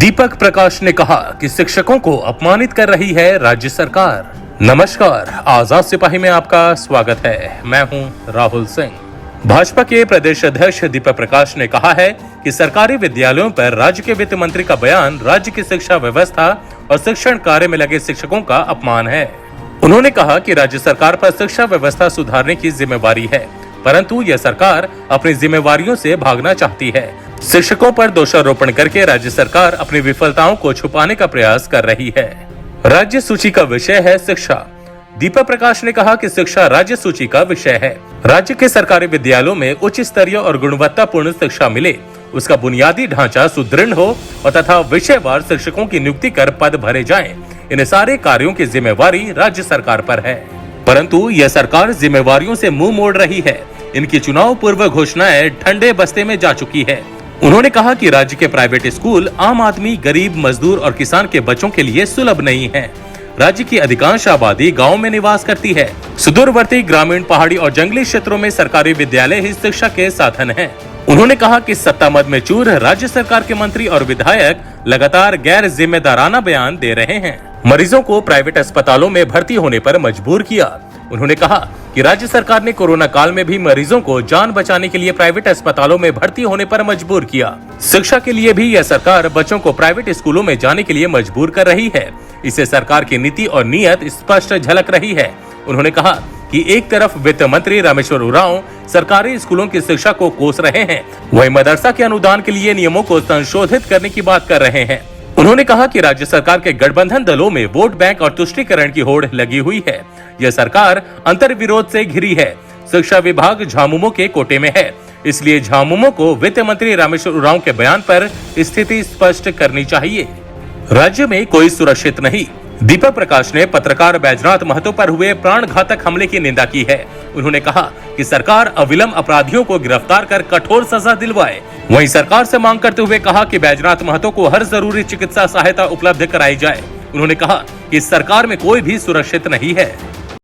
दीपक प्रकाश ने कहा कि शिक्षकों को अपमानित कर रही है राज्य सरकार। नमस्कार, आजाद सिपाही में आपका स्वागत है। मैं हूं राहुल सिंह। भाजपा के प्रदेश अध्यक्ष दीपक प्रकाश ने कहा है कि सरकारी विद्यालयों पर राज्य के वित्त मंत्री का बयान राज्य की शिक्षा व्यवस्था और शिक्षण कार्य में लगे शिक्षकों का अपमान है। उन्होंने कहा कि राज्य सरकार पर शिक्षा व्यवस्था सुधारने की जिम्मेवारी है, परंतु यह सरकार अपनी जिम्मेवारियों से भागना चाहती है। शिक्षकों पर दोषारोपण करके राज्य सरकार अपनी विफलताओं को छुपाने का प्रयास कर रही है। राज्य सूची का विषय है शिक्षा। दीपक प्रकाश ने कहा कि शिक्षा राज्य सूची का विषय है। राज्य के सरकारी विद्यालयों में उच्च स्तरीय और गुणवत्तापूर्ण शिक्षा मिले, उसका बुनियादी ढांचा सुदृढ़ हो और तथा विषयवार शिक्षकों की नियुक्ति कर पद भरे जाएं। इन सारे कार्यों की जिम्मेवारी राज्य सरकार पर है, परंतु यह सरकार जिम्मेवारियों से मुंह मोड़ रही है। इनकी चुनाव पूर्व घोषणाएं ठंडे बस्ते में जा चुकी है। उन्होंने कहा कि राज्य के प्राइवेट स्कूल आम आदमी, गरीब, मजदूर और किसान के बच्चों के लिए सुलभ नहीं है। राज्य की अधिकांश आबादी गांव में निवास करती है। सुदूरवर्ती ग्रामीण, पहाड़ी और जंगली क्षेत्रों में सरकारी विद्यालय ही शिक्षा के साधन हैं। उन्होंने कहा कि सत्ता मद में चूर राज्य सरकार के मंत्री और विधायक लगातार गैर जिम्मेदाराना बयान दे रहे हैं। मरीजों को प्राइवेट अस्पतालों में भर्ती होने पर मजबूर किया। उन्होंने कहा कि राज्य सरकार ने कोरोना काल में भी मरीजों को जान बचाने के लिए प्राइवेट अस्पतालों में भर्ती होने पर मजबूर किया। शिक्षा के लिए भी यह सरकार बच्चों को प्राइवेट स्कूलों में जाने के लिए मजबूर कर रही है। इससे सरकार की नीति और नीयत स्पष्ट झलक रही है। उन्होंने कहा कि एक तरफ वित्त मंत्री रामेश्वर उरांव सरकारी स्कूलों की शिक्षा को कोस रहे हैं, वहीं मदरसा के अनुदान के लिए नियमों को संशोधित करने की बात कर रहे हैं। उन्होंने कहा कि राज्य सरकार के गठबंधन दलों में वोट बैंक और तुष्टीकरण की होड़ लगी हुई है। यह सरकार अंतर विरोध से घिरी है। शिक्षा विभाग झामुमो के कोटे में है, इसलिए झामुमो को वित्त मंत्री रामेश्वर उरांव के बयान पर स्थिति स्पष्ट करनी चाहिए। राज्य में कोई सुरक्षित नहीं। दीपक प्रकाश ने पत्रकार बैजनाथ महतो पर हुए प्राण घातक हमले की निंदा की है। उन्होंने कहा कि सरकार अविलंब अपराधियों को गिरफ्तार कर कठोर सजा दिलवाए। वहीं सरकार से मांग करते हुए कहा कि बैजनाथ महतो को हर जरूरी चिकित्सा सहायता उपलब्ध कराई जाए। उन्होंने कहा कि सरकार में कोई भी सुरक्षित नहीं है।